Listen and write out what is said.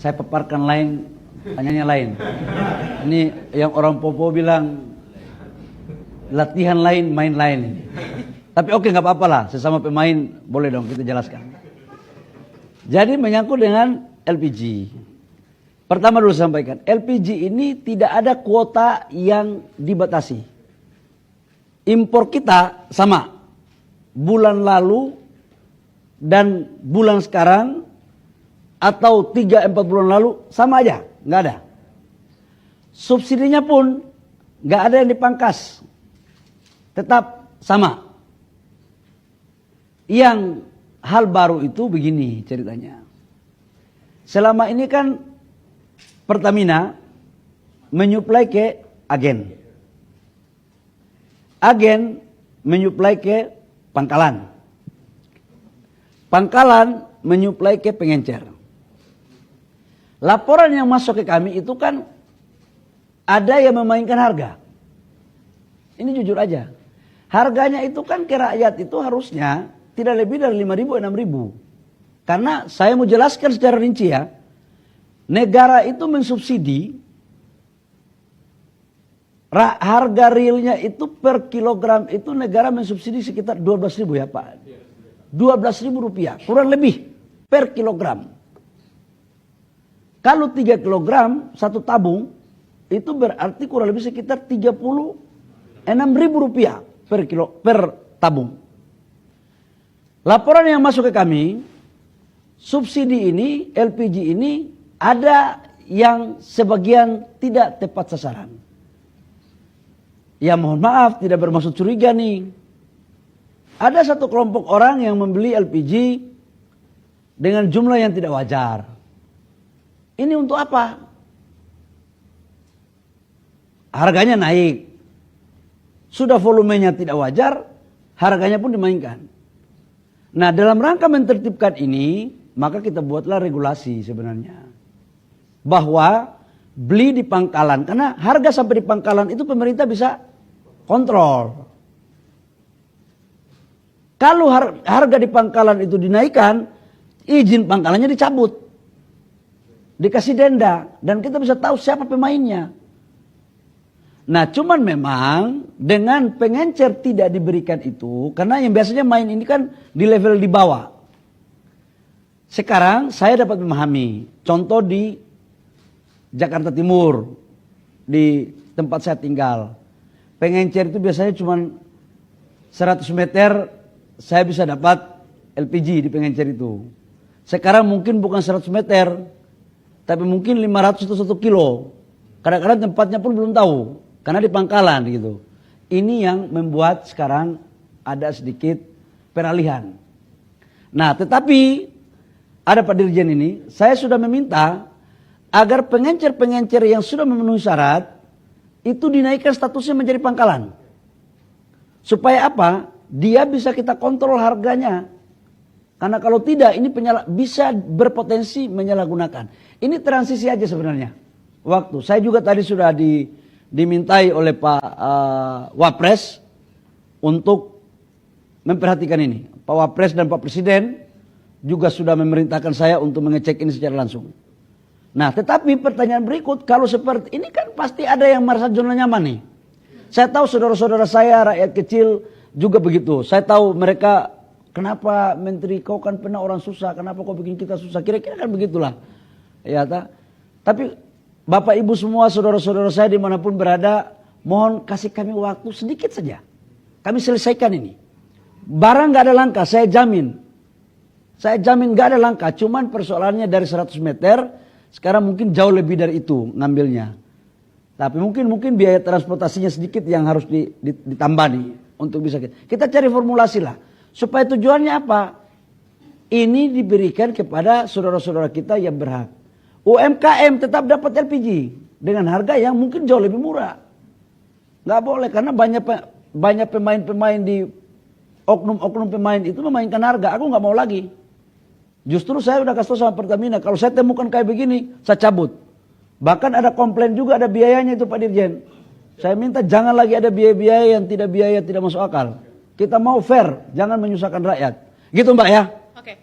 saya paparkan lain, tanyanya lain. Ini yang orang Popo bilang latihan lain, main lain. Tapi oke, nggak apa-apa lah, sesama pemain boleh dong kita jelaskan. Jadi menyangkut dengan LPG. Pertama dulu sampaikan, LPG ini tidak ada kuota yang dibatasi. Impor kita sama. Bulan lalu dan bulan sekarang atau 3-4 bulan lalu sama aja, nggak ada. Subsidinya pun nggak ada yang dipangkas, tetap sama. Yang hal baru itu begini ceritanya. Selama ini kan Pertamina menyuplai ke agen. Agen menyuplai ke pangkalan. Pangkalan menyuplai ke pengencer. Laporan yang masuk ke kami itu kan ada yang memainkan harga. Ini jujur aja. Harganya itu kan ke rakyat itu harusnya tidak lebih dari 5.000, 6.000. Karena saya mau jelaskan secara rinci ya. Negara itu mensubsidi harga realnya itu per kilogram itu negara mensubsidi sekitar 12.000 ya Pak. 12.000 rupiah, kurang lebih per kilogram. Kalau 3 kilogram, satu tabung, itu berarti kurang lebih sekitar 36.000 rupiah per tabung. Laporan yang masuk ke kami, subsidi ini, LPG ini, ada yang sebagian tidak tepat sasaran. Ya mohon maaf, tidak bermaksud curiga nih. Ada satu kelompok orang yang membeli LPG dengan jumlah yang tidak wajar. Ini untuk apa? Harganya naik. Sudah volumenya tidak wajar, harganya pun dimainkan. Nah, dalam rangka mentertibkan ini, maka kita buatlah regulasi sebenarnya. Bahwa beli di pangkalan, karena harga sampai di pangkalan itu pemerintah bisa kontrol. Kalau harga di pangkalan itu dinaikkan, izin pangkalannya dicabut. Dikasih denda, dan kita bisa tahu siapa pemainnya. Nah, cuman memang dengan pengencer tidak diberikan itu, karena yang biasanya main ini kan di level di bawah. Sekarang saya dapat memahami, contoh di Jakarta Timur, di tempat saya tinggal. Pengencer itu biasanya cuma 100 meter saya bisa dapat LPG di pengencer itu. Sekarang mungkin bukan 100 meter, tapi mungkin 500 atau 1 kilo. Kadang-kadang tempatnya pun belum tahu. Karena di pangkalan gitu. Ini yang membuat sekarang ada sedikit peralihan. Nah, tetapi ada Pak Dirjen ini, saya sudah meminta agar pengencer-pengencer yang sudah memenuhi syarat itu dinaikkan statusnya menjadi pangkalan. Supaya apa? Dia bisa kita kontrol harganya. Karena kalau tidak ini bisa berpotensi menyalahgunakan. Ini transisi aja sebenarnya. Waktu saya juga tadi sudah dimintai oleh Pak Wapres untuk memperhatikan ini. Pak Wapres dan Pak Presiden juga sudah memerintahkan saya untuk mengecek ini secara langsung. Nah, tetapi pertanyaan berikut, kalau seperti ini kan pasti ada yang merasa zona nyaman nih. Saya tahu saudara-saudara saya rakyat kecil juga begitu. Saya tahu mereka, kenapa Menteri kau kan pernah orang susah, kenapa kau bikin kita susah? Kira-kira kan begitulah. Ya, tapi Bapak Ibu semua saudara-saudara saya dimanapun berada, mohon kasih kami waktu sedikit saja. Kami selesaikan ini. Barang gak ada langka, saya jamin. Saya jamin gak ada langka, cuman persoalannya dari 100 meter, sekarang mungkin jauh lebih dari itu ngambilnya. Tapi mungkin biaya transportasinya sedikit yang harus ditambah nih. Untuk bisa kita cari formulasi lah. Supaya tujuannya apa? Ini diberikan kepada saudara-saudara kita yang berhak. UMKM tetap dapat LPG dengan harga yang mungkin jauh lebih murah. Nggak boleh karena banyak pemain-pemain di oknum-oknum pemain itu memainkan harga. Aku nggak mau lagi. Justru saya udah kasih tahu sama Pertamina, kalau saya temukan kayak begini, saya cabut. Bahkan ada komplain juga, ada biayanya itu Pak Dirjen. Saya minta jangan lagi ada biaya-biaya yang tidak masuk akal. Kita mau fair, jangan menyusahkan rakyat. Gitu Mbak ya. Oke.